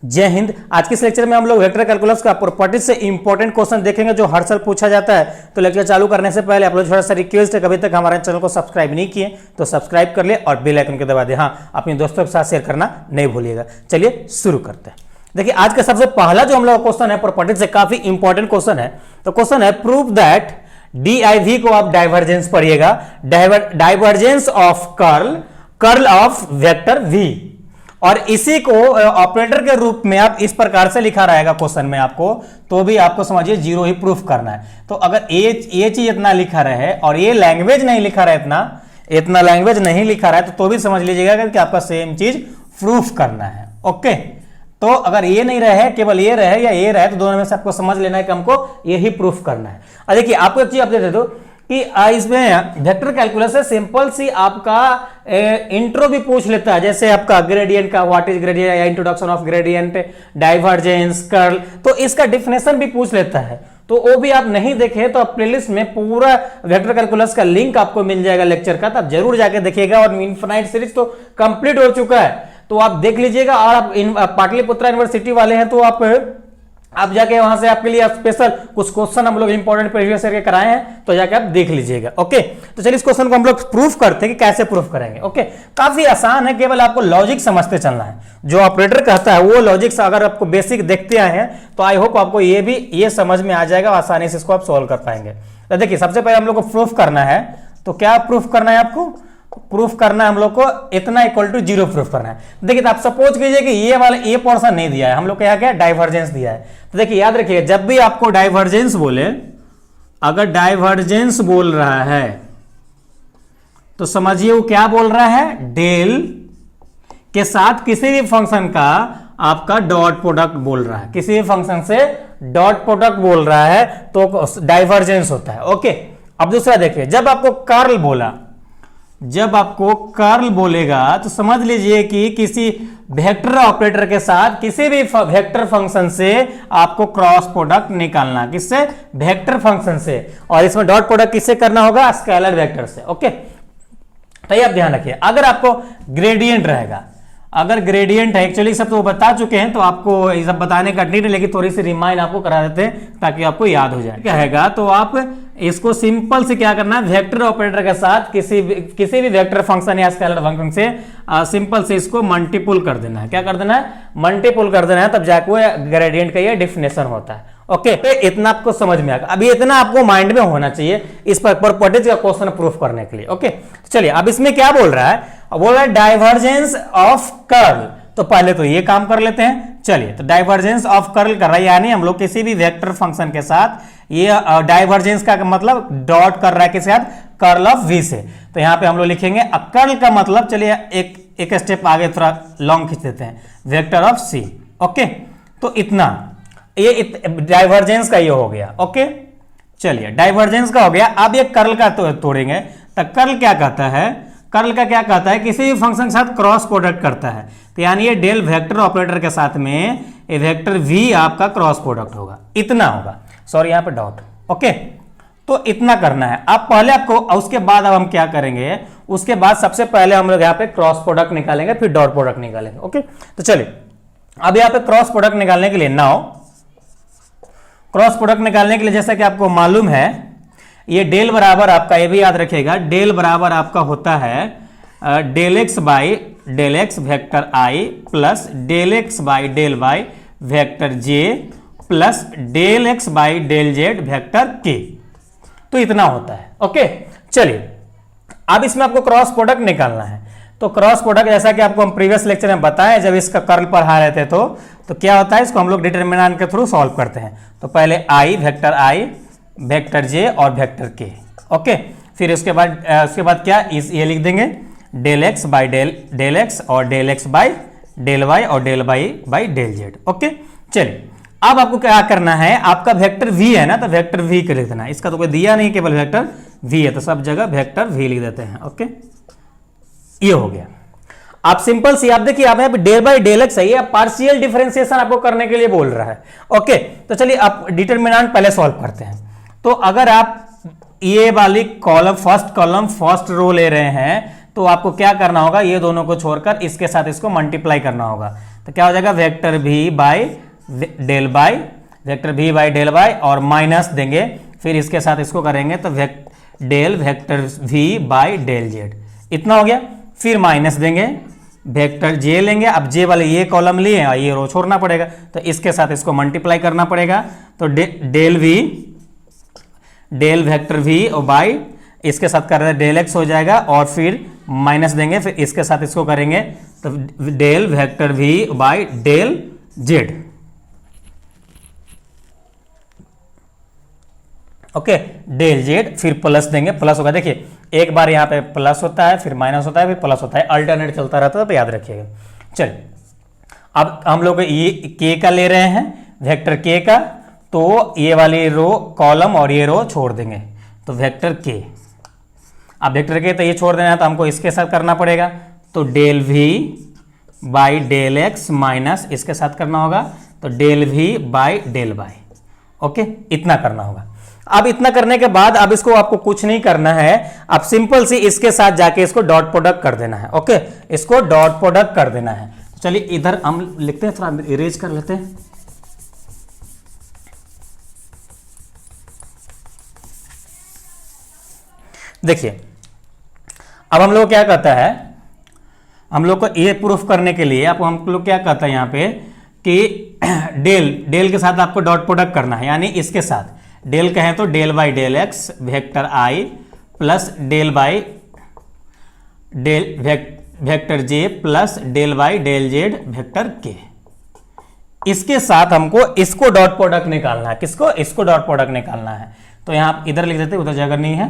जय हिंद। आज के इस लेक्चर में हम लोग वेक्टर कैलकुलस का प्रॉपर्टीज से इंपॉर्टेंट क्वेश्चन देखेंगे जो हर साल पूछा जाता है। तो लेक्चर चालू करने से पहले आप लोग थोड़ा सा रिक्वेस्ट है, कभी तक हमारे चैनल को सब्सक्राइब नहीं किए तो सब्सक्राइब कर ले और बेल आइकन को दबा दे। हाँ, अपने दोस्तों के साथ शेयर करना नहीं भूलिएगा। चलिए शुरू करते हैं। देखिए आज का सबसे पहला जो हम लोग क्वेश्चन है प्रॉपर्टीज से काफी इंपॉर्टेंट क्वेश्चन है। तो क्वेश्चन है प्रूव दैट DIV को आप डाइवर्जेंस पढ़िएगा, divergence of curl of vector V, और इसी को ऑपरेटर के रूप में आप इस प्रकार से लिखा रहेगा क्वेश्चन में आपको, तो भी आपको समझिए जीरो ही प्रूफ करना है। तो अगर ये चीज इतना लिखा रहे और ये लैंग्वेज नहीं लिखा रहे, इतना लैंग्वेज नहीं लिखा रहा है तो भी समझ लीजिएगा कि आपका सेम चीज प्रूफ करना है। ओके, तो अगर ये नहीं रहे, केवल ये रहे या ये रहे, तो दोनों में से आपको समझ लेना है कि हमको यही प्रूफ करना है। और देखिए आपको एक चीज आप दे दो कि इसमें वेक्टर कैलकुलस से सिंपल सी आपका इंट्रो भी पूछ लेता है, जैसे आपका ग्रेडियंट का व्हाट इज ग्रेडियंट या introduction of gradient, divergence, curl, तो इसका डिफिनेशन भी पूछ लेता है। तो वो भी आप नहीं देखे तो आप प्लेलिस्ट में पूरा वेक्टर कैलकुलस का लिंक आपको मिल जाएगा लेक्चर का, तो आप जरूर जाके देखिएगा। और इनफिनाइट सीरीज तो कंप्लीट हो चुका है, तो आप देख लीजिएगा। और आप पाटलिपुत्रा यूनिवर्सिटी वाले हैं तो आप जाके वहां से आपके लिए स्पेशल कुछ क्वेश्चन हम लोग इंपॉर्टेंट प्रीवियस ईयर के कराए हैं, तो जाके आप देख लीजिएगा। ओके, तो चलिए इस क्वेश्चन को हम लोग प्रूफ करते हैं कि कैसे प्रूफ करेंगे। ओके, काफी आसान है, केवल आपको लॉजिक समझते चलना है। जो ऑपरेटर कहता है वो लॉजिक अगर आपको बेसिक देखते आए हैं तो आई होप आपको ये समझ में आ जाएगा, आसानी से इसको आप सॉल्व कर पाएंगे। तो देखिए सबसे पहले हम लोग को प्रूफ करना है, तो क्या प्रूफ करना है आपको? प्रूफ करना है हम लोग को इतना इक्वल टू जीरो प्रूफ करना है। देखिए तो आप सपोज कीजिए कि ये वाला ये पोर्शन नहीं दिया है, हम लोग को क्या डाइवर्जेंस दिया है। तो देखिए याद रखिए, जब भी आपको डाइवर्जेंस बोले, अगर डाइवर्जेंस बोल रहा है तो समझिए वो क्या बोल रहा है, डेल के साथ किसी भी फंक्शन का आपका डॉट प्रोडक्ट बोल रहा है, किसी भी फंक्शन से डॉट प्रोडक्ट बोल रहा है तो डाइवर्जेंस होता है। ओके, अब दूसरा देखिए, जब आपको कर्ल बोला, जब आपको कर्ल बोलेगा तो समझ लीजिए कि किसी वेक्टर ऑपरेटर के साथ किसी भी वेक्टर फंक्शन से आपको क्रॉस प्रोडक्ट निकालना, किससे? वेक्टर फंक्शन से। और इसमें डॉट प्रोडक्ट किससे करना होगा? स्केलर वेक्टर से। ओके, तो ये आप ध्यान रखिए। अगर आपको ग्रेडियंट रहेगा, अगर ग्रेडियंट है, एक्चुअली सब तो बता चुके हैं तो आपको ये सब बताने का नीड है, लेकिन थोड़ी सी रिमाइंड आपको करा देते हैं ताकि आपको याद हो जाए। कहेगा तो आप इसको सिंपल से क्या करना है, वेक्टर ऑपरेटर के साथ किसी भी वेक्टर फंक्शन या स्केलर फंक्शन से सिंपल से इसको मल्टीपुल कर देना है। क्या कर देना है? मल्टीपुल कर देना है, तब जाके वो ग्रेडियंट का ये डेफिनेशन होता है। ओके, तो इतना आपको समझ में आएगा। अभी इतना आपको माइंड में होना चाहिए इस पर प्रॉपर्टीज का क्वेश्चन प्रूफ करने के लिए। ओके, चलिए अब इसमें क्या बोल रहा है? बोल रहा है डाइवर्जेंस ऑफ कर्ल। तो पहले तो ये काम कर लेते हैं। चलिए, तो डाइवर्जेंस ऑफ कर्ल कर रहा है, यानी हम लोग किसी भी वेक्टर फंक्शन के साथ ये डाइवर्जेंस का मतलब डॉट कर रहा है किसके साथ? कर्ल ऑफ V से। तो यहां पे हम लोग लिखेंगे कर्ल का मतलब, चलिए एक स्टेप आगे थोड़ा लॉन्ग खींच देते हैं, वेक्टर ऑफ C। ओके, तो इतना ये डाइवर्जेंस का ये हो गया। ओके, चलिए डाइवर्जेंस का हो गया। अब ये कर्ल का तोड़ेंगे, तो कर्ल क्या कहता है? कर्ल का क्या कहता है? किसी भी फंक्शन के साथ क्रॉस प्रोडक्ट करता है। तो यानी ये डेल वेक्टर ऑपरेटर के साथ में ये वेक्टर V आपका क्रॉस प्रोडक्ट होगा, इतना होगा। सॉरी यहाँ पे डॉट। ओके, तो इतना करना है। अब पहले आपको, उसके बाद अब हम क्या करेंगे, उसके बाद सबसे पहले हम लोग यहाँ पे क्रॉस प्रोडक्ट निकालेंगे, फिर डॉट प्रोडक्ट निकालेंगे। ओके, तो चलिए अब यहाँ पे क्रॉस प्रोडक्ट निकालने के लिए, नाउ क्रॉस प्रोडक्ट निकालने के लिए जैसा कि आपको मालूम है, ये डेल बराबर आपका, ये भी याद रखिएगा, डेल बराबर आपका होता है del x by del x vector I plus del x by del Y vector J plus del x by del Z vector के। तो इतना होता है। ओके, चलिए अब इसमें आपको क्रॉस प्रोडक्ट निकालना है। तो क्रॉस प्रोडक्ट जैसा कि आपको हम प्रीवियस लेक्चर में बताएं, जब इसका कर्ल पढ़ा रहे थे तो क्या होता है, इसको हम लोग डिटरमिनेंट के थ्रू सॉल्व करते हैं। तो पहले आई, वेक्टर जे और वेक्टर के। ओके, फिर उसके बाद क्या ये लिख देंगे, del x by del x और del x by del y और del y by del z. Okay, चलिए अब आपको क्या करना है, आपका वेक्टर V है ना, तो वेक्टर V के लिख देना है। इसका तो कोई दिया नहीं, केवल वेक्टर V है, तो सब जगह वेक्टर V लिख देते हैं। ओके, ये हो गया। आप सिंपल सी, आप देखिए आप यहाँ पे डेल बाई डेल एक्स है, ये पार्शियल डिफरेंशिएशन आपको करने के लिए बोल रहा है। ओके, तो चलिए आप डिटरमिनेंट पहले सॉल्व करते हैं। तो अगर आप ये वाली कॉलम फर्स्ट रो ले रहे हैं तो आपको क्या करना होगा, ये दोनों को छोड़कर इसके साथ इसको मल्टीप्लाई करना होगा। तो क्या हो जाएगा vector v by del by, vector v by del by और माइनस देंगे, फिर इसके साथ इसको करेंगे तो del vector v by del z, इतना हो गया। फिर माइनस देंगे, वेक्टर j लेंगे, अब j वाले ये कॉलम लिए और ये रो छोड़ना पड़ेगा, तो इसके साथ इसको मल्टीप्लाई करना पड़ेगा, तो del v del vector v और बाई इसके साथ कर रहे हैं डेल x हो जाएगा, और फिर माइनस देंगे, फिर इसके साथ इसको करेंगे तो del vector v by del z। Okay, del z, फिर प्लस देंगे, प्लस होगा, देखिए एक बार यहाँ पे प्लस होता है, फिर माइनस होता है, फिर प्लस होता है, अल्टरनेट चलता रहता है, तो याद रखिएगा। चलिए अब हम लोग ये k का ले रहे हैं, वेक्टर k का, तो ये वाली रो कॉलम और ये रो छोड़ देंगे, तो वेक्टर k। अब वेक्टर k तो ये छोड़ देना है, तो हमको इसके साथ करना पड़ेगा, तो del v by del x minus इसके साथ करना होगा, तो del v by del y। Okay, इतना करना होगा। अब इतना करने के बाद अब इसको आपको कुछ नहीं करना है, अब सिंपल सी इसके साथ जाके इसको डॉट प्रोडक्ट कर देना है। ओके, इसको डॉट प्रोडक्ट कर देना है। चलिए इधर हम लिखते हैं, थोड़ा इरेज कर लेते हैं। देखिए अब हम लोग क्या कहता है, हम लोग को ये प्रूफ करने के लिए आप हम लोग क्या कहता है यहाँ पे कि डेल के साथ आपको डॉट प्रोडक्ट करना है, यानी इसके साथ डेल कहें तो del by del x vector I plus del by del vector J plus del by del Z vector k. इसके साथ हमको इसको डॉट प्रोडक्ट निकालना है, किसको, इसको डॉट प्रोडक्ट निकालना है। तो यहां इधर लिख देते, उधर जगह नहीं है।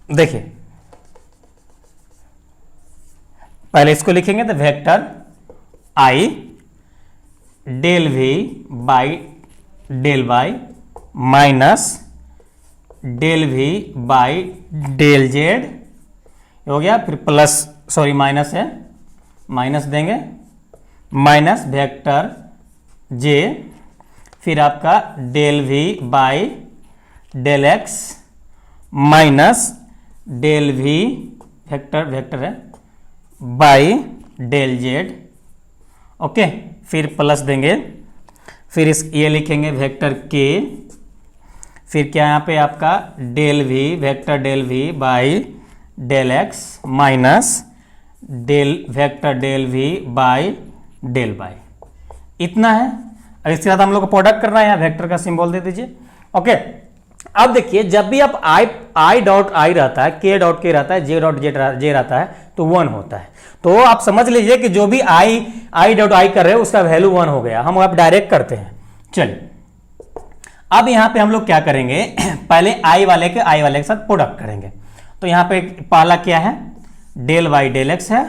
देखिए पहले इसको लिखेंगे तो vector i del v by del y minus del v by del z हो गया, फिर प्लस सॉरी माइनस है, माइनस देंगे, माइनस वेक्टर जे, फिर आपका del v by del x minus del v vector है बाई डेल जेड। ओके, फिर plus देंगे, फिर ये लिखेंगे वेक्टर के, फिर क्या यहाँ पे आपका del v vector del v by del x minus del vector del v by del y, इतना है। और इसके साथ हम लोग को प्रोडक्ट करना है, यहाँ वेक्टर का सिंबल दे दीजिए। ओके, अब देखिए जब भी आप आई डॉट आई रहता है, के डॉट के रहता है, जे डॉट जे रहता है, तो 1 होता है। तो आप समझ लीजिए कि जो भी आई डॉट आई कर रहे हैं उसका वैल्यू 1 हो गया। हम अब डायरेक्ट करते हैं। चलिए अब यहां पे हम लोग क्या करेंगे, पहले आई वाले के साथ प्रोडक्ट करेंगे। तो यहां पे पहला क्या है, डेल वाई डेल एक्स है,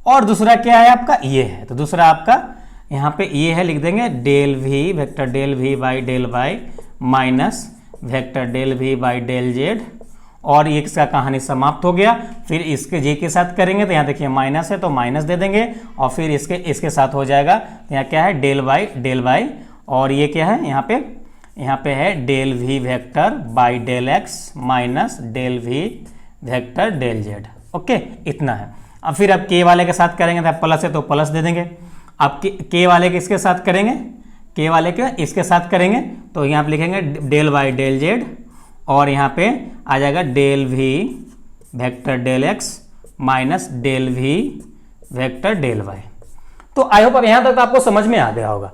और दूसरा क्या है आपका ये है। तो दूसरा आपका यहां पे ये है, लिख देंगे del v vector del v by del y minus vector del v by del z, और ये इसका कहानी समाप्त हो गया। फिर इसके जे के साथ करेंगे तो यहाँ देखिए माइनस है तो माइनस दे देंगे, और फिर इसके साथ हो जाएगा। तो यहाँ क्या है डेल वाई, और ये क्या है यहाँ पे है del v vector by del x minus del v vector del z. Okay, इतना है। अब फिर अब के वाले के साथ करेंगे तो प्लस है तो प्लस दे देंगे। अब के वाले के इसके साथ करेंगे, के वाले के इसके साथ करेंगे तो यहाँ पे लिखेंगे डेल वाई डेल जेड, और यहाँ पे आ जाएगा del v vector del x minus del v vector del y. तो आई होप अब यहाँ तक तो आपको समझ में आ गया होगा।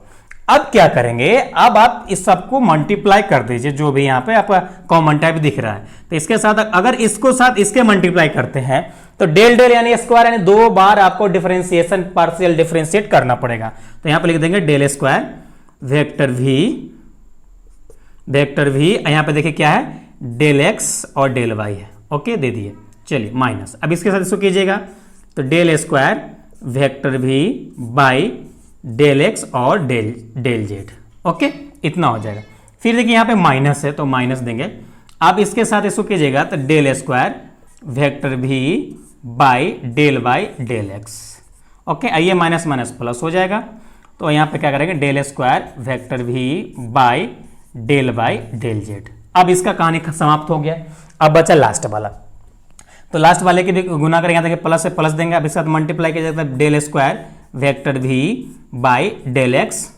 अब क्या करेंगे, अब आप इस सबको मल्टीप्लाई कर दीजिए, जो भी यहाँ पे आपका कॉमन टाइप दिख रहा है। तो इसके साथ अगर इसको साथ इसके मल्टीप्लाई करते हैं तो डेल डेल यानी स्क्वायर, यानी 2 बार आपको डिफरेंशिएशन पार्शियल डिफरेंशिएट करना पड़ेगा। तो यहाँ पे लिख देंगे डेल स्क्वायर वेक्टर वी, यहाँ पे देखिए क्या है डेल एक्स और डेल वाई है। ओके, दे दिए। चलिए माइनस, अब इसके साथ इसको कीजिएगा तो del square vector v by del x और डेल जेड। ओके, इतना हो जाएगा। फिर देखिए यहाँ पे माइनस है तो माइनस देंगे। अब इसके साथ इसको कीजिएगा तो del square vector v by del y del x. Okay, आइए माइनस माइनस प्लस हो जाएगा। तो यहाँ पे क्या करेंगे del square vector v by del y del z. अब इसका कहानी समाप्त हो गया। अब बचा लास्ट वाला, तो लास्ट वाले के गुना करेंगे, देखिए प्लस से प्लस देंगे। अब इसके साथ मल्टीप्लाई किया जाता है del square vector v by del x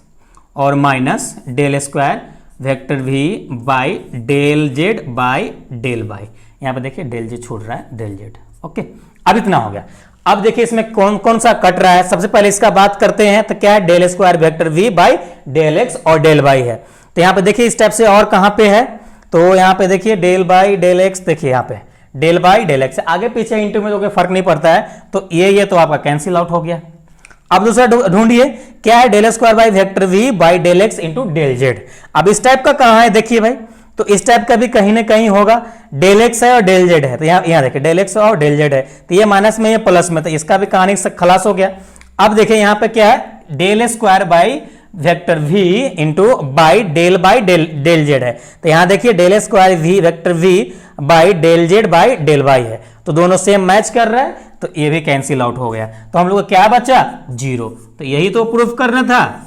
और minus del square vector v by del z by del y. यहाँ पे देखिए डेल जेड छूट रहा है, डेल जेड। ओके, अब इतना हो गया। अब देखिए इसमें कौन कौन सा कट रहा है। सबसे पहले इसका बात करते हैं तो क्या है, del square vector v by del x और डेल वाई है। तो यहाँ पे देखिए इस टाइप से और कहाँ पे है, तो यहाँ पे देखिए डेल बाई डेल एक्स, देखिए यहाँ पे डेल बाई डेल एक्स, आगे पीछे इंटू में तो कोई फर्क नहीं पड़ता है, तो ये तो आपका कैंसिल आउट हो गया। अब दूसरा ढूंढिए क्या है, del square by vector v by del x into del z. अब इस टाइप का कहाँ है देखिए भाई, तो इस टाइप का भी कहीं ना कहीं होगा, डेल एक्स है और डेल जेड है, तो यहाँ देखिए डेल एक्स और डेल जेड है, तो ये माइनस में ये प्लस में, तो इसका भी कहानी खलास हो गया। अब देखिए यहाँ पे क्या है, del square by vector v into by del z है, तो यहाँ देखिए del square v vector v by del z by del y है, तो दोनों सेम मैच कर रहा है, तो ये भी कैंसिल आउट हो गया। तो हम लोग को क्या बचा, 0। तो यही तो प्रूफ करना था।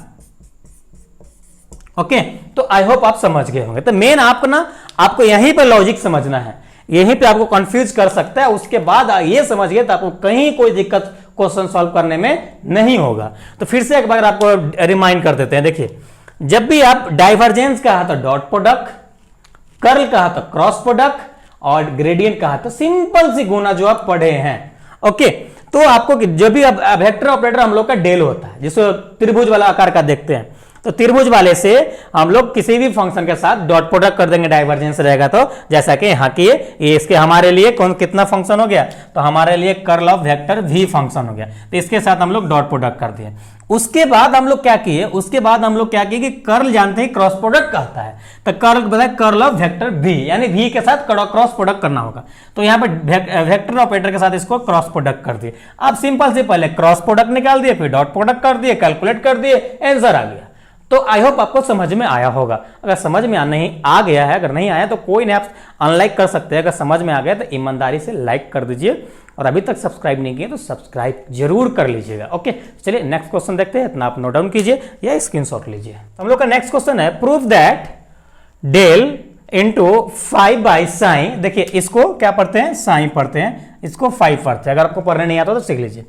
ओके, तो आई होप आप समझ गए होंगे। तो मेन आपको यहीं पे लॉजिक समझना है, यहीं पे आपको कंफ्यूज कर सकता है, उसके बाद ये समझ गए तो आपको कहीं कोई दिक्कत क्वेश्चन सॉल्व करने में नहीं होगा। तो फिर से एक बार आपको रिमाइंड कर देते हैं। देखिए, जब भी आप डाइवर्जेंस कहा तो डॉट प्रोडक्ट, कर्ल कहा तो क्रॉस प्रोडक्ट और ग्रेडियंट कहा तो सिंपल सी गुना जो आप पढ़े हैं। ओके, तो आपको जो भी वेक्टर ऑपरेटर हम लोग का डेल होता है, जिसको त्रिभुज वाला आकार का देखते हैं, तो त्रिभुज वाले से हम लोग किसी भी फंक्शन के साथ डॉट प्रोडक्ट कर देंगे, डाइवर्जेंस रहेगा। तो जैसा कि यहाँ की ये इसके हमारे लिए कितना फंक्शन हो गया, तो हमारे लिए curl of vector v function हो गया, तो इसके साथ हम लोग डॉट प्रोडक्ट कर दिए। उसके बाद हम लोग क्या किए, कि कर्ल जानते हैं क्रॉस प्रोडक्ट कहता है, तो कर्ल ऑफ वेक्टर v, यानी v के साथ क्रॉस प्रोडक्ट करना होगा। तो यहाँ पे वेक्टर ऑपरेटर के साथ इसको क्रॉस प्रोडक्ट कर दिए। अब सिंपल से पहले क्रॉस प्रोडक्ट निकाल दिए, फिर डॉट प्रोडक्ट कर दिए, कैलकुलेट कर दिए, आंसर आ गया। तो आई होप आपको समझ में आया होगा। अगर समझ में नहीं आ गया है, अगर नहीं आया तो कोई नहीं, आप अनलाइक कर सकते हैं। अगर समझ में आ गया तो ईमानदारी से लाइक कर दीजिए, और अभी तक सब्सक्राइब नहीं किए तो सब्सक्राइब जरूर कर लीजिएगा। ओके, चलिए नेक्स्ट क्वेश्चन देखते हैं। इतना आप नोट डाउन कीजिए या स्क्रीनशॉट लीजिए। हम लोग का नेक्स्ट क्वेश्चन है, proof that del into 5 by sine. देखिए इसको क्या पढ़ते हैं, साइन पढ़ते हैं, इसको 5 पढ़ते हैं। अगर आपको पढ़ने नहीं आता तो सीख लीजिए।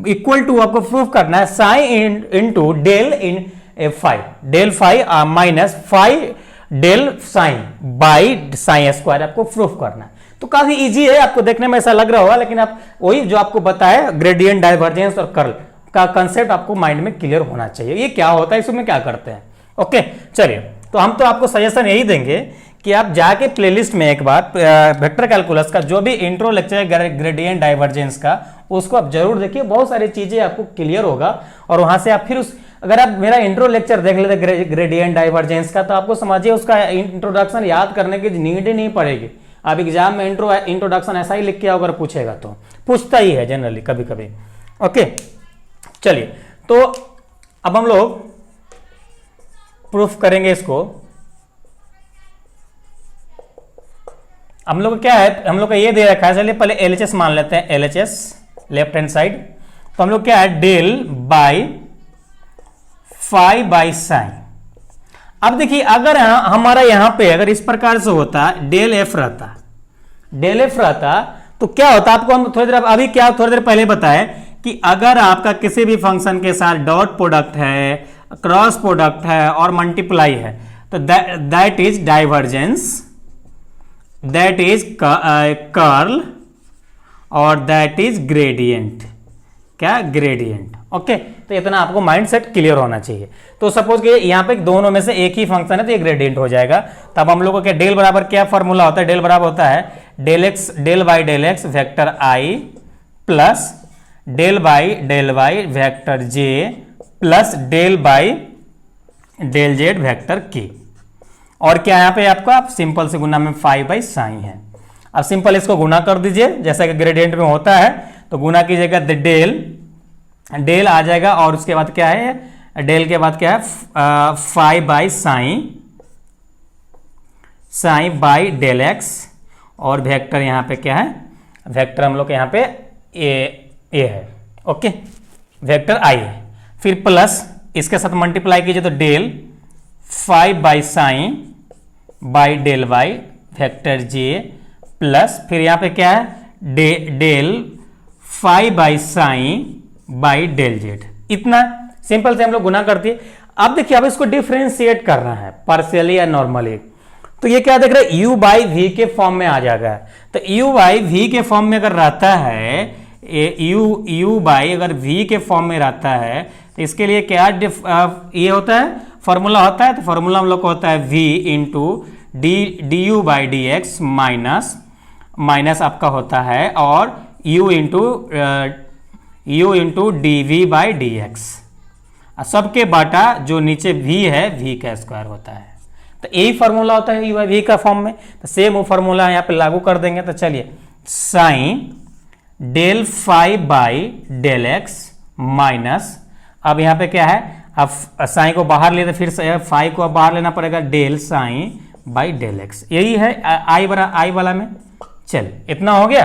इक्वल टू आपको प्रूफ करना है साइन इंटू डेल इन 5 del 5 minus 5 del sine by sine square आपको प्रूफ करना है। तो काफी इजी है, आपको देखने में ऐसा लग रहा होगा, लेकिन आप वही जो आपको बताया ग्रेडियंट, डाइवर्जेंस और कर्ल का कंसेप्ट आपको माइंड में क्लियर होना चाहिए। ये क्या होता है, इसमें क्या करते हैं। ओके, चलिए, तो हम तो आपको सजेशन यही देंगे कि आप जाके प्लेलिस्ट में एक बार वेक्टर कैलकुलस का जो भी इंट्रो लेक्चर है ग्रेडियंट डाइवर्जेंस का, उसको आप जरूर देखिए। बहुत सारी चीजें आपको क्लियर होगा, और वहां से आप फिर अगर आप मेरा इंट्रो लेक्चर देख लेते ग्रेडियंट डाइवर्जेंस का, तो आपको समझिए उसका इंट्रोडक्शन याद करने की नीड ही नहीं पड़ेगी। आप एग्जाम में इंट्रोडक्शन ऐसा ही लिख के अगर पूछेगा तो पूछता ही है जनरली कभी कभी। ओके, चलिए, तो अब हम लोग प्रूफ करेंगे इसको। हम लोग क्या है, हम लोग का ये दे रखा है, चलिए पहले LHS मान लेते हैं, LHS लेफ्ट हैंड साइड। तो हम लोग क्या है, डेल बाई 5 बाई साइन। अब देखिए अगर हमारा यहां पे अगर इस प्रकार से होता, डेल एफ रहता तो क्या होता, आपको हम थोड़ी देर पहले बताए कि अगर आपका किसी भी फंक्शन के साथ डॉट प्रोडक्ट है, क्रॉस प्रोडक्ट है और मल्टीप्लाई है, तो that is divergence, that is curl और दैट इज ग्रेडियंट। क्या, ग्रेडियंट। ओके, तो इतना आपको माइंड सेट क्लियर होना चाहिए। तो सपोज कि यहाँ पे दोनों में से एक ही फंक्शन है तो ये ग्रेडियंट हो जाएगा। तब हम लोग को क्या, डेल बराबर क्या फॉर्मूला होता है, डेल बराबर होता है del by del x vector I plus del by del Y vector J plus del by del Z vector k. और क्या यहाँ पे आपका आप सिंपल से गुना में 5 बाई साइन है। अब सिंपल इसको गुना कर दीजिए जैसा कि ग्रेडियंट में होता है, तो गुना कीजिएगा, डेल आ जाएगा, और उसके बाद क्या है, डेल के बाद क्या है 5 by sine by del x, और वेक्टर यहाँ पे क्या है, वेक्टर हम लोग के यहाँ पे ए है। ओके, वेक्टर आई है, फिर प्लस इसके साथ मल्टीप्लाई कीजिए तो del 5 by sine by del Y vector J plus फिर यहाँ पे क्या है del 5 by sine by del z. इतना सिंपल से हम लोग गुना कर दिए। अब देखिए अब इसको डिफरेंशिएट करना है पार्शियली या नॉर्मली, तो ये क्या देख रहे हैं, u बाई वी के फॉर्म में आ जाएगा। तो u बाई वी के फॉर्म में अगर रहता है, u बाई अगर v के फॉर्म में रहता है तो इसके लिए क्या ये होता है, फॉर्मूला होता है। तो फॉर्मूला हम लोग को होता है v into d u by d x minus आपका होता है और u into d v by d x, सबके बाटा जो नीचे v है v का स्क्वायर होता है। तो यही फॉर्मूला होता है u बाई v का फॉर्म में। तो सेम वो फॉर्मूला यहाँ पे लागू कर देंगे। तो चलिए sine del phi by del x minus, अब यहाँ पे क्या है, अब साइन को बाहर ले तो फिर फाई को अब बाहर लेना पड़ेगा, del sine by del x, यही है आई वाला में। चलिए इतना हो गया।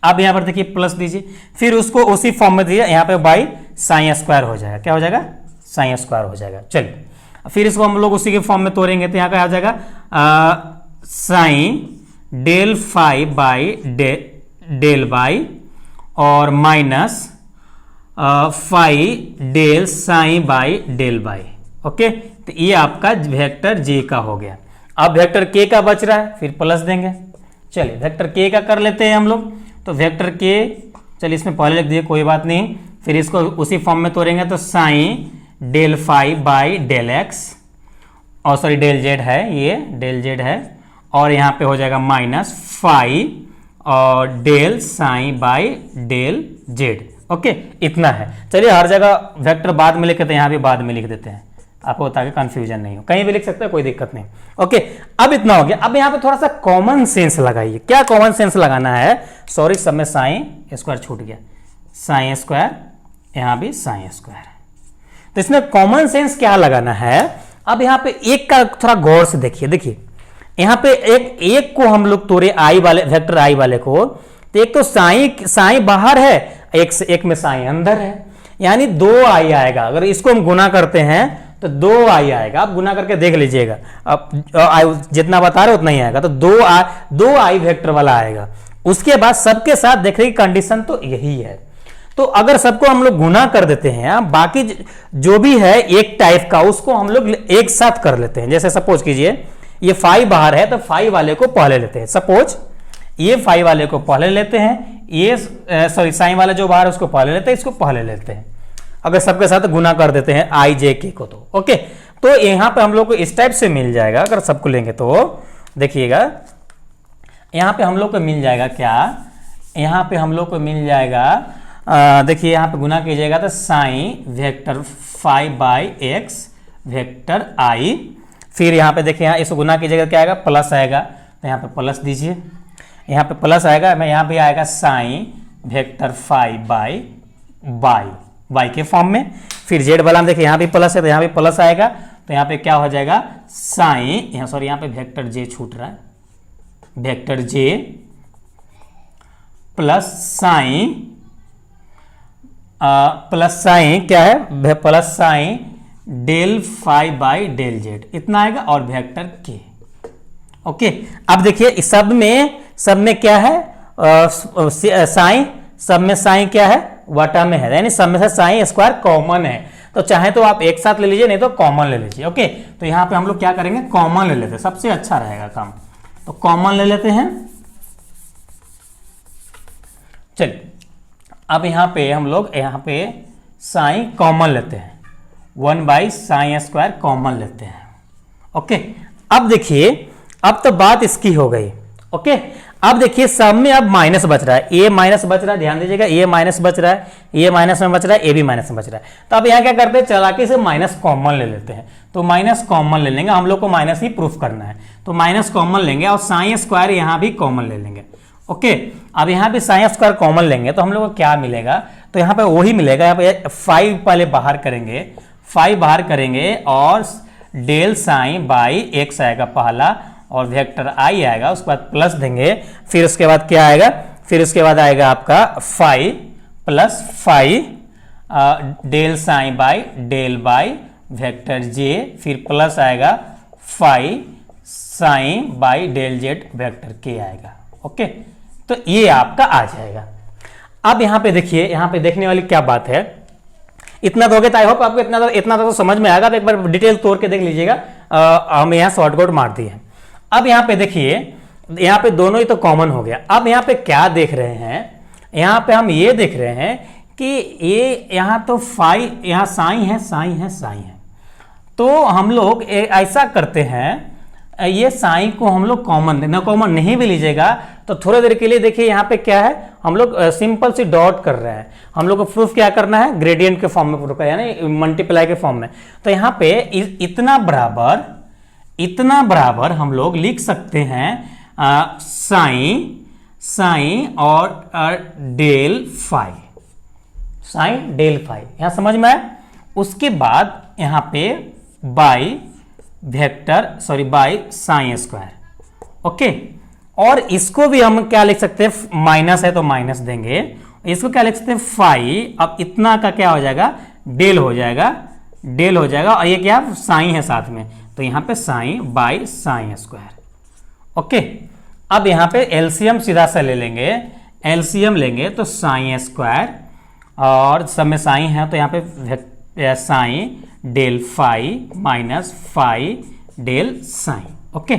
अब यहाँ पर देखिए प्लस दीजिए, फिर उसको उसी फॉर्म में दीजिए, यहाँ पे बाई साइन स्क्वायर हो जाएगा, क्या हो जाएगा, साइन स्क्वायर हो जाएगा। चलिए फिर इसको हम लोग उसी के फॉर्म में तोड़ेंगे, तो यहाँ का आ जाएगा sine del phi by del by और minus phi del sine by del by. Okay, तो ये आपका वेक्टर जे का हो गया। अब वेक्टर के का बच रहा है, फिर प्लस देंगे। चलिए वेक्टर के का कर लेते हैं हम लोग। तो वेक्टर के, चलिए इसमें पहले लिख दिए, कोई बात नहीं, फिर इसको उसी फॉर्म में तोड़ेंगे। तो sine del phi by del x, और सॉरी डेल जेड है, ये डेल जेड है, और यहाँ पे हो जाएगा माइनस फाई और del sine by del z. Okay, इतना है। चलिए हर जगह वेक्टर बाद में लिख देते हैं, यहाँ भी बाद में लिख देते हैं, आपको ताकि कंफ्यूजन नहीं हो, कहीं भी लिख सकते हैं, कोई दिक्कत नहीं। ओके, अब इतना हो गया। अब यहाँ पे थोड़ा सा कॉमन सेंस लगाइए। क्या कॉमन सेंस लगाना है, सॉरी सब में साइन स्क्वायर छूट गया, साइन स्क्वायर, यहाँ भी साइन स्क्वायर। तो इसमें कॉमन सेंस क्या लगाना है, अब यहाँ पे एक का थोड़ा गौर से देखिए। देखिए यहाँ पे एक को हम लोग तोड़े आई वाले, वेक्टर आई वाले को, तो एक तो साइन बाहर है, एक में साइन अंदर है, यानी 2 आई आएगा। अगर इसको हम गुना करते हैं तो 2 आई आएगा। आप गुना करके देख लीजिएगा, अब जितना बता रहे उतना ही आएगा। तो 2 आई वेक्टर वाला आएगा। उसके बाद सबके साथ देखने की कंडीशन तो यही है। तो अगर सबको हम लोग गुना कर देते हैं, बाकी जो भी है एक टाइप का, उसको हम लोग एक साथ कर लेते हैं। जैसे सपोज कीजिए ये फाई बाहर है, तो फाई वाले को पहले लेते हैं। सपोज ये फाई वाले को पहले लेते हैं, ये सॉरी साइन वाला जो बाहर है उसको पहले लेते हैं, इसको पहले लेते हैं। अगर सबके साथ गुना कर देते हैं आई जे के को, तो ओके, तो यहां पे हम लोग को इस टाइप से मिल जाएगा। अगर सबको लेंगे तो देखिएगा यहां पे हम लोग को मिल जाएगा क्या, यहां पे हम लोग को मिल जाएगा, देखिए यहां पे गुना कीजिएगा तो sine vector phi by x vector i, फिर यहाँ पे देखिए यहाँ इसको गुना कीजिएगा क्या आएगा, प्लस आएगा। तो यहाँ पे प्लस दीजिए, यहाँ पे प्लस आएगा, मैं यहाँ पे आएगा sine vector phi by y के फॉर्म में। फिर जेड वाला में देखिए यहाँ भी प्लस है, तो यहाँ भी प्लस आएगा। तो यहाँ पे क्या हो जाएगा, साइन, यहाँ सॉरी यहाँ पे वेक्टर जे छूट रहा है, वेक्टर जे प्लस साइन क्या है, plus sine del phi by del z, इतना आएगा, और वेक्टर के। ओके, अब देखिए इस सब में क्या है, साइन, सब में साइन क्या है, वाटा में है, यानी सब में से साइन स्क्वायर कॉमन है। तो चाहे तो आप एक साथ ले लीजिए, नहीं तो कॉमन ले लीजिए। ओके, तो यहां पे हम लोग क्या करेंगे, कॉमन ले लेते हैं, सबसे अच्छा रहेगा काम। तो कॉमन ले लेते हैं। चलिए अब यहां पे हम लोग यहाँ पे साइन कॉमन लेते हैं, 1 बाई साइन स्क्वायर कॉमन लेते हैं। ओके, अब देखिए अब तो बात इसकी हो गई। ओके, अब देखिए सब में अब माइनस बच रहा है, ए माइनस बच रहा है, ध्यान दीजिएगा, ए माइनस बच रहा है, ए माइनस में बच रहा है, ए भी माइनस में बच रहा है। तो अब यहाँ क्या करते हैं, चालाकी से माइनस कॉमन ले लेते हैं। तो माइनस कॉमन ले लेंगे, हम लोग को माइनस ही प्रूफ करना है, तो माइनस कॉमन लेंगे और साइन स्क्वायर यहाँ भी कॉमन ले लेंगे। ओके, अब यहाँ पे साइन स्क्वायर कॉमन लेंगे तो हम लोग को क्या मिलेगा, तो यहाँ पे वही मिलेगा। यहाँ पे 5 पहले बाहर करेंगे, 5 बाहर करेंगे और डेल साइन बाई एक्स आएगा पहला, और वेक्टर आई आएगा, उसके बाद प्लस देंगे। फिर उसके बाद क्या आएगा, फिर उसके बाद आएगा आपका 5 plus 5 del sine by del by vector j, फिर प्लस आएगा 5 sine by del Z vector के आएगा। ओके, तो ये आपका आ जाएगा। अब यहाँ पे देखिए, यहाँ पे देखने वाली क्या बात है, इतना दोगे तो आई होप आपको इतना तो समझ में आएगा। एक बार डिटेल तोड़ के देख लीजिएगा। हम यहाँ शॉर्टकट मार दिए हैं। अब यहाँ पे देखिए, यहाँ पे दोनों ही तो कॉमन हो गया। अब यहाँ पे क्या देख रहे हैं, यहाँ पे हम ये देख रहे हैं कि ये यहाँ तो फाई, यहाँ साई है, साई है, साई है। तो हम लोग ऐसा करते हैं, ये साई को हम लोग कॉमन नहीं भी लीजिएगा तो थोड़ी देर के लिए देखिए यहाँ पे क्या है, हम लोग सिंपल सी डॉट कर रहे हैं। हम लोग को प्रूफ क्या करना है, ग्रेडियंट के फॉर्म में प्रूफ है, यानी मल्टीप्लाई के फॉर्म में। तो यहाँ पे इतना बराबर हम लोग लिख सकते हैं साइन और del phi, sine del phi, यहां समझ में आया। उसके बाद यहां पे बाई साइन स्क्वायर, ओके। और इसको भी हम क्या लिख सकते हैं, माइनस है तो माइनस देंगे, इसको क्या लिख सकते हैं, फाई। अब इतना का क्या हो जाएगा, डेल हो जाएगा, और ये क्या साइन है साथ में, तो यहां पे sine by sine square, okay. अब यहां पे एलसीएम सीधा सा ले लेंगे, एलसीएम लेंगे तो साइन स्क्वायर, और सब में साइन है तो यहां पे sine del phi minus phi del sine, okay.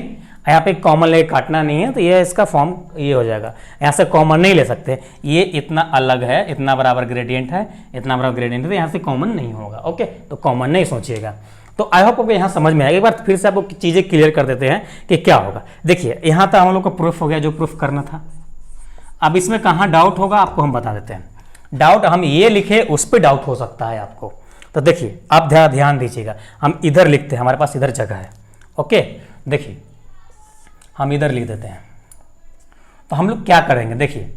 यहाँ पे कॉमन लेके काटना नहीं है, तो ये इसका फॉर्म ये हो जाएगा। यहाँ से कॉमन नहीं ले सकते, ये इतना अलग है, इतना बराबर ग्रेडियंट है, इतना बराबर ग्रेडियंट है, तो यहाँ से कॉमन नहीं होगा, ओके। तो कॉमन नहीं सोचिएगा। तो आई होप आपको यहाँ समझ में आएगा। एक बार फिर से आपको चीजें क्लियर कर देते हैं कि क्या होगा। देखिए यहाँ तक हम लोग को प्रूफ हो गया जो प्रूफ करना था। अब इसमें कहाँ डाउट होगा आपको हम बता देते हैं। डाउट हम ये लिखे उस पर डाउट हो सकता है आपको। तो देखिए आप ध्यान दीजिएगा, हम इधर लिखते हैं, हमारे पास इधर जगह है, ओके। देखिए हम इधर लिख देते हैं। तो हम लोग क्या करेंगे, देखिए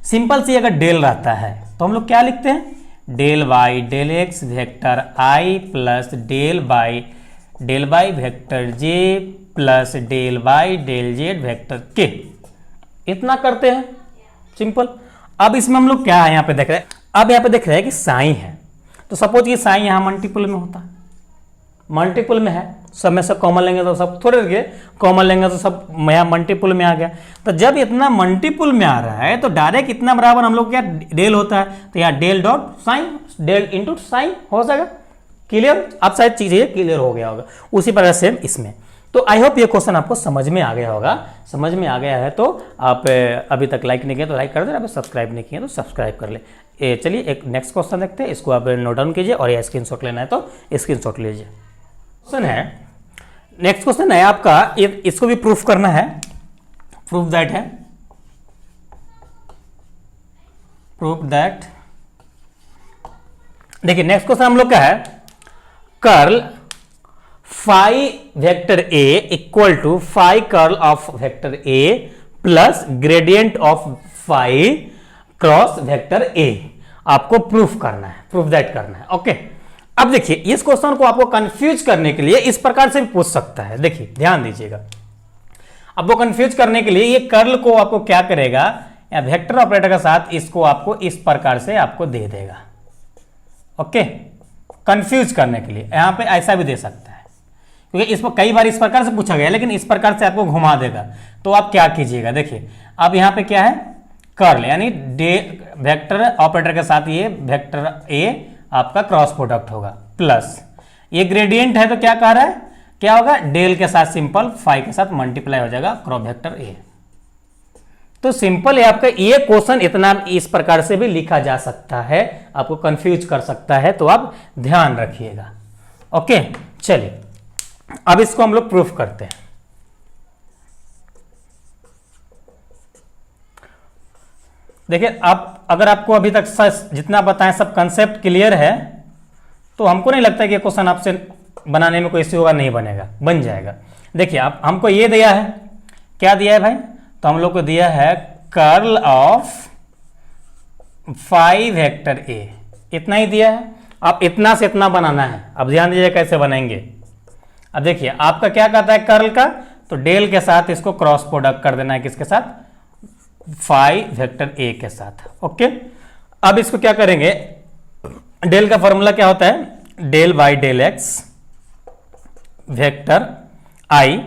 सिंपल सी अगर डेल रहता है तो हम लोग क्या लिखते हैं, del by del x vector I plus del by vector J plus del by del Z vector k, इतना करते हैं सिंपल। अब इसमें हम लोग क्या है यहाँ पे देख रहे हैं, अब यहाँ पे देख रहे हैं कि साइन है, तो सपोज ये साइन यहाँ मल्टीपल में होता है, मल्टीपल में है, सब में से कॉमन लेंगे तो सब थोड़े देर कॉमन लेंगे तो सब यहाँ मल्टीपल में आ गया। तो जब इतना मल्टीपल में आ रहा है तो डायरेक्ट इतना बराबर हम लोग क्या डेल होता है, तो यहाँ del dot sine, del into sine हो जाएगा। क्लियर, अब शायद चीजें क्लियर हो गया होगा। उसी प्रकार से इसमें, तो आई होप ये क्वेश्चन आपको समझ में आ गया होगा। समझ में आ गया है तो आप अभी तक लाइक नहीं किया तो लाइक कर देना, सब्सक्राइब नहीं किया तो सब्सक्राइब कर ले। चलिए एक नेक्स्ट क्वेश्चन देखते हैं, इसको आप नोट डाउन कीजिए और या स्क्रीनशॉट लेना है तो स्क्रीनशॉट लीजिए। क्वेश्चन है, नेक्स्ट क्वेश्चन है आपका, इसको भी प्रूफ करना है। प्रूफ दैट देखिए नेक्स्ट क्वेश्चन हम लोग का है, curl phi vector a equal to phi curl of vector a plus gradient of phi cross vector a. आपको प्रूफ करना है, प्रूफ दैट करना है, ओके। अब देखिए इस क्वेश्चन को आपको कंफ्यूज करने के लिए इस प्रकार से भी पूछ सकता है। देखिए ध्यान दीजिएगा, आपको कंफ्यूज करने के लिए ये कर्ल को आपको क्या करेगा, या वेक्टर ऑपरेटर के साथ इसको आपको इस प्रकार से आपको दे देगा, ओके। कंफ्यूज करने के लिए यहां पे ऐसा भी दे सकता है, क्योंकि इसको कई बार इस प्रकार से पूछा गया, लेकिन इस प्रकार से आपको घुमा देगा। तो आप क्या कीजिएगा, देखिए अब यहां पे क्या है, कर्ल यानी वेक्टर ऑपरेटर के साथ ये वेक्टर ए आपका क्रॉस प्रोडक्ट होगा, प्लस ये ग्रेडियंट है तो क्या कह रहा है, क्या होगा, डेल के साथ सिंपल फाई के साथ मल्टीप्लाई हो जाएगा क्रॉस वेक्टर ए। तो सिंपल है आपका ये क्वेश्चन, इतना इस प्रकार से भी लिखा जा सकता है, आपको कंफ्यूज कर सकता है, तो आप ध्यान रखिएगा, ओके। चलिए अब इसको हम लोग प्रूफ करते हैं। देखिए आप अगर आपको अभी तक जितना बताएं सब कंसेप्ट क्लियर है तो हमको नहीं लगता कि ये क्वेश्चन आपसे बनाने में कोई इश्यू होगा, नहीं बनेगा, बन जाएगा। देखिए आप हमको ये दिया है, क्या दिया है भाई, तो हम लोग को दिया है curl of phi vector a, इतना ही दिया है। आप इतना से इतना बनाना है। अब ध्यान दीजिए कैसे बनाएंगे। अब देखिए आपका क्या कहता है कर्ल का, तो डेल के साथ इसको क्रॉस प्रोडक्ट कर देना है, किसके साथ, फाई वेक्टर ए के साथ, ओके। अब इसको क्या करेंगे, डेल का फॉर्मूला क्या होता है, del by del x vector I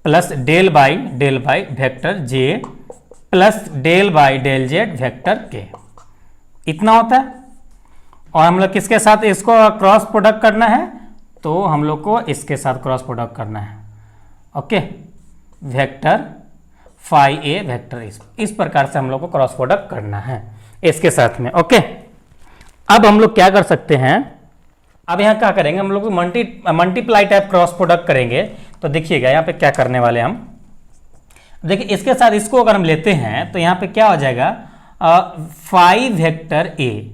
plus del by vector J plus del by del Z vector k, इतना होता है। और हम लोग किसके साथ इसको क्रॉस प्रोडक्ट करना है, तो हम लोग को इसके साथ क्रॉस प्रोडक्ट करना है। ओके, वेक्टर फाई ए वेक्टर इस प्रकार से हम लोग को क्रॉस प्रोडक्ट करना है इसके साथ में। ओके, अब हम लोग क्या कर सकते हैं, अब यहाँ क्या करेंगे, हम लोग मल्टीप्लाई टाइप क्रॉस प्रोडक्ट करेंगे। तो देखिएगा यहाँ पे क्या करने वाले हम, देखिए इसके साथ इसको अगर हम लेते हैं तो यहाँ पे क्या हो जाएगा, phi vector a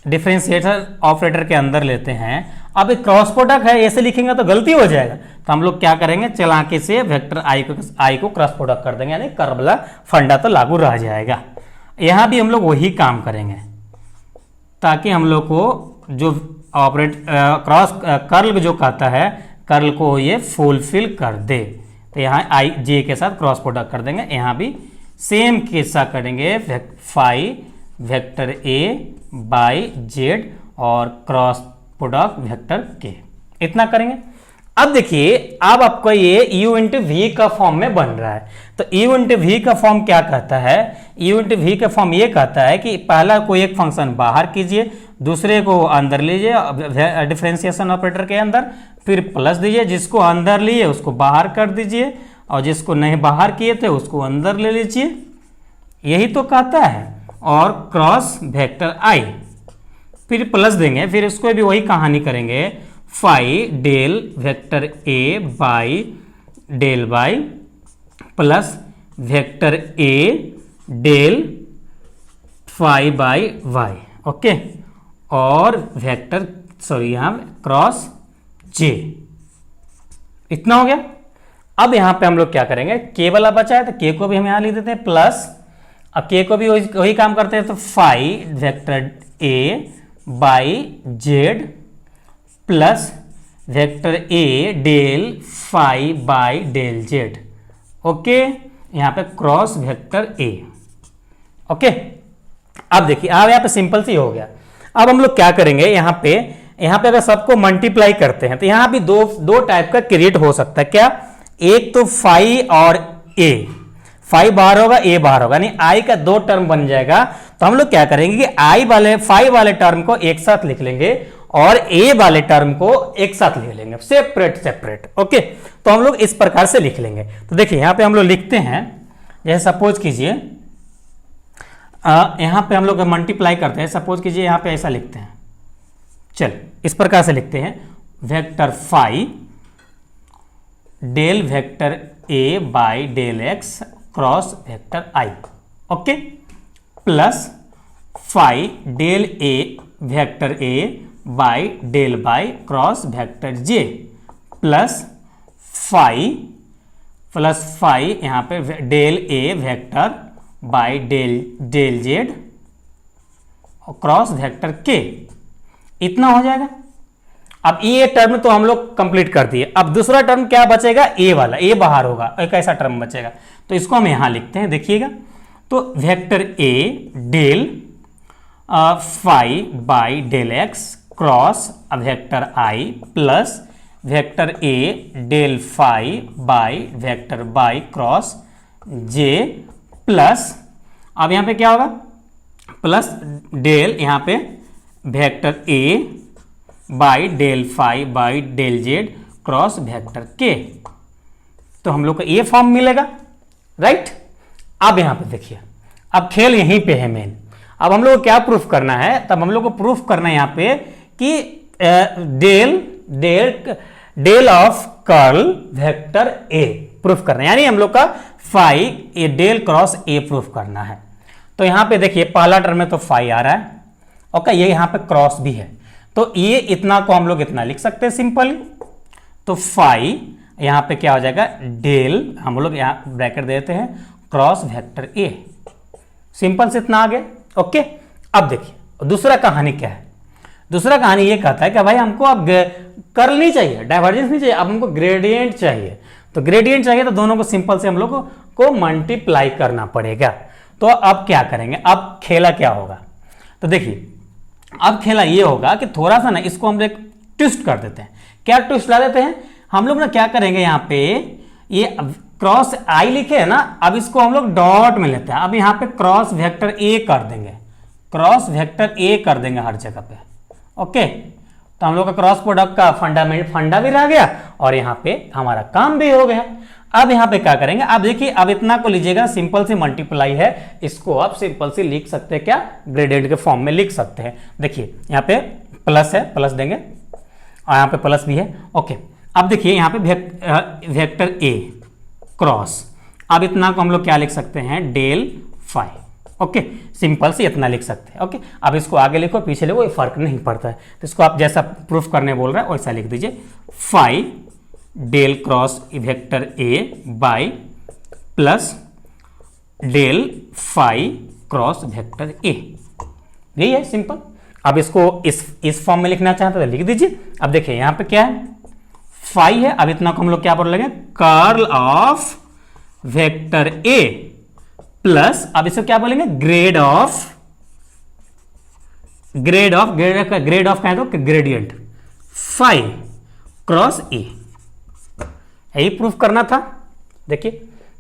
differentiator operator के अंदर लेते हैं। अब एक क्रॉस प्रोडक्ट है, ऐसे लिखेंगे तो गलती हो जाएगा, तो हम लोग क्या करेंगे, चालाकी से वेक्टर आई को क्रॉस प्रोडक्ट कर देंगे, यानी कर्ल वाला फंडा तो लागू रह जाएगा। यहाँ भी हम लोग वही काम करेंगे ताकि हम लोग को जो क्रॉस कर्ल जो कहता है, कर्ल को ये फुलफिल कर दे। तो यहाँ आई जे के साथ क्रॉस प्रोडक्ट कर देंगे, यहाँ भी सेम किस्सा करेंगे, phi vector a by z और क्रॉस प्रोडक्ट वेक्टर के, इतना करेंगे। अब देखिए, अब आपको ये u इंटू वी का फॉर्म में बन रहा है। तो u इंटू वी का फॉर्म क्या कहता है, u इंटू वी का फॉर्म ये कहता है कि पहला कोई एक फंक्शन बाहर कीजिए, दूसरे को अंदर लीजिए डिफरेंशिएशन ऑपरेटर के अंदर, फिर प्लस दीजिए, जिसको अंदर लिए उसको बाहर कर दीजिए और जिसको नहीं बाहर किए थे उसको अंदर ले लीजिए, यही तो कहता है। और क्रॉस वेक्टर आई, फिर प्लस देंगे, फिर इसको भी वही कहानी करेंगे, phi del vector a by del by plus vector a del phi by y. Okay, और वेक्टर यहाँ क्रॉस जे, इतना हो गया। अब यहां पे हम लोग क्या करेंगे, के वाला बचा है तो के को भी हम यहां लिख देते हैं प्लस, अब के को भी वही काम करते हैं, तो phi vector a by z plus vector a del phi by del z. Okay, यहां पे क्रॉस वेक्टर ए। ओके, अब देखिए, अब यहां पे सिंपल सी हो गया। अब हम लोग क्या करेंगे, यहां पे अगर सबको मल्टीप्लाई करते हैं तो यहां भी दो टाइप का क्रिएट हो सकता है। क्या, एक तो फाई और ए, फाई बाहर होगा ए बाहर होगा, यानी आई का दो टर्म बन जाएगा। तो हम लोग क्या करेंगे कि फाई वाले टर्म को एक साथ लिख लेंगे और ए वाले टर्म को एक साथ लिख लेंगे, सेपरेट। ओके, तो हम लोग इस प्रकार से लिख लेंगे। तो देखिए यहां पे हम लोग लिखते हैं, जैसे सपोज कीजिए यहां पे हम लोग मल्टीप्लाई करते हैं, सपोज कीजिए यहां पे ऐसा लिखते हैं, चल इस प्रकार से लिखते हैं, vector phi del vector a by del x cross vector i. Okay, plus phi del a vector a by del by cross vector J plus phi यहाँ पे del a vector by del z cross vector k, इतना हो जाएगा। अब ये term तो हम लोग कंप्लीट कर दिए। अब दूसरा टर्म क्या बचेगा, ए वाला, ए बाहर होगा, एक ऐसा टर्म बचेगा, तो इसको हम यहां लिखते हैं, देखिएगा। तो vector a del phi by del x cross vector I plus vector a del phi by vector by cross j plus, अब यहां पे क्या होगा, प्लस डेल यहां पे vector a by del phi by del z cross vector के, तो हम लोग को ये फॉर्म मिलेगा, राइट। अब यहां पे देखिए, अब खेल यहीं पे है मेन। अब हम लोग को क्या प्रूफ करना है, तब हम लोग को प्रूफ करना है यहां पे कि del of curl vector a proof करना है, यानी हम लोग का phi a del cross a proof करना है। तो यहां पे देखिए पहला टर्म में तो फाई आ रहा है, ओके, ये यहां पे क्रॉस भी है, तो ये इतना को हम लोग इतना लिख सकते हैं सिंपली। तो फाई यहां पे क्या हो जाएगा, डेल, हम लोग यहां ब्रैकेट देते हैं, क्रॉस वेक्टर ए, सिंपल से इतना आ गया। ओके, अब देखिए दूसरा कहानी क्या है, दूसरा कहानी ये कहता है कि भाई हमको अब कर्ल नहीं चाहिए, डाइवर्जेंस नहीं चाहिए, अब हमको ग्रेडियंट चाहिए। तो ग्रेडियंट चाहिए तो दोनों को सिंपल से हम लोग को मल्टीप्लाई करना पड़ेगा। तो अब क्या करेंगे, अब खेला क्या होगा, तो देखिए अब खेला ये होगा कि थोड़ा सा ना इसको हम एक ट्विस्ट कर देते हैं। क्या ट्विस्ट ला देते हैं हम लोग ना, क्या करेंगे यहाँ पे ये क्रॉस आई लिखे है ना, अब इसको हम लोग डॉट में लेते हैं। अब यहाँ पे क्रॉस वेक्टर ए कर देंगे, क्रॉस वेक्टर ए कर देंगे हर जगह पे, ओके, तो हम लोग का क्रॉस प्रोडक्ट का फंडा भी रह गया और यहाँ पे हमारा काम भी हो गया। अब यहाँ पे क्या करेंगे, अब देखिए, अब इतना को लीजिएगा, सिंपल सी मल्टीप्लाई है, इसको आप सिंपल सी लिख सकते हैं, क्या ग्रेडेड के फॉर्म में लिख सकते हैं। देखिए यहाँ पे प्लस है, प्लस देंगे और यहाँ पे प्लस भी है। ओके, अब देखिए यहाँ पे वेक्टर ए क्रॉस, अब इतना को हम लोग क्या लिख सकते हैं, डेल फाई। ओके, सिंपल से इतना लिख सकते हैं। ओके, अब इसको आगे लिखो पीछे लिखो, फर्क नहीं पड़ता है, तो इसको आप जैसा प्रूफ करने बोल रहे हैं वैसा लिख दीजिए, phi del cross vector a by plus del phi cross vector a, यही है सिंपल। अब इसको इस फॉर्म में लिखना चाहते तो लिख दीजिए। अब देखिए यहाँ पे क्या है, फाई है, अब इतना को हम लोग क्या बोल रहे हैं, curl of vector a plus, अब इसको क्या बोलेंगे, ग्रेड ऑफ क्या है, तो ग्रेडियंट फाई क्रॉस ए, यही प्रूफ करना था। देखिए,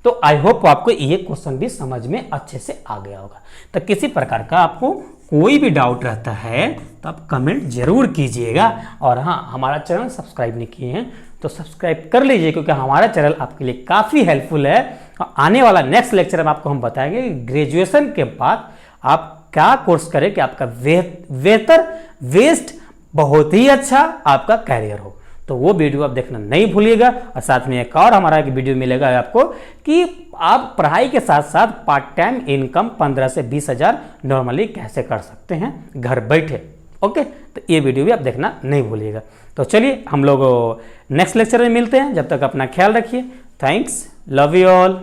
तो आई होप आपको ये क्वेश्चन भी समझ में अच्छे से आ गया होगा। तो किसी प्रकार का आपको कोई भी डाउट रहता है तो आप कमेंट जरूर कीजिएगा, और हाँ, हमारा चैनल सब्सक्राइब नहीं किए हैं तो सब्सक्राइब कर लीजिए, क्योंकि हमारा चैनल आपके लिए काफ़ी हेल्पफुल है। और आने वाला नेक्स्ट लेक्चर में आपको हम बताएंगे ग्रेजुएशन के बाद आप क्या कोर्स करें कि आपका बेहतर वेस्ट बहुत ही अच्छा आपका कैरियर हो। तो वो वीडियो आप देखना नहीं भूलिएगा, और साथ में एक और हमारा एक वीडियो मिलेगा आपको कि आप पढ़ाई के साथ साथ पार्ट टाइम इनकम 15 से 20 हज़ार नॉर्मली कैसे कर सकते हैं घर बैठे। ओके, तो ये वीडियो भी आप देखना नहीं भूलिएगा। तो चलिए हम लोग नेक्स्ट लेक्चर में मिलते हैं, जब तक अपना ख्याल रखिए। Thanks, love you all.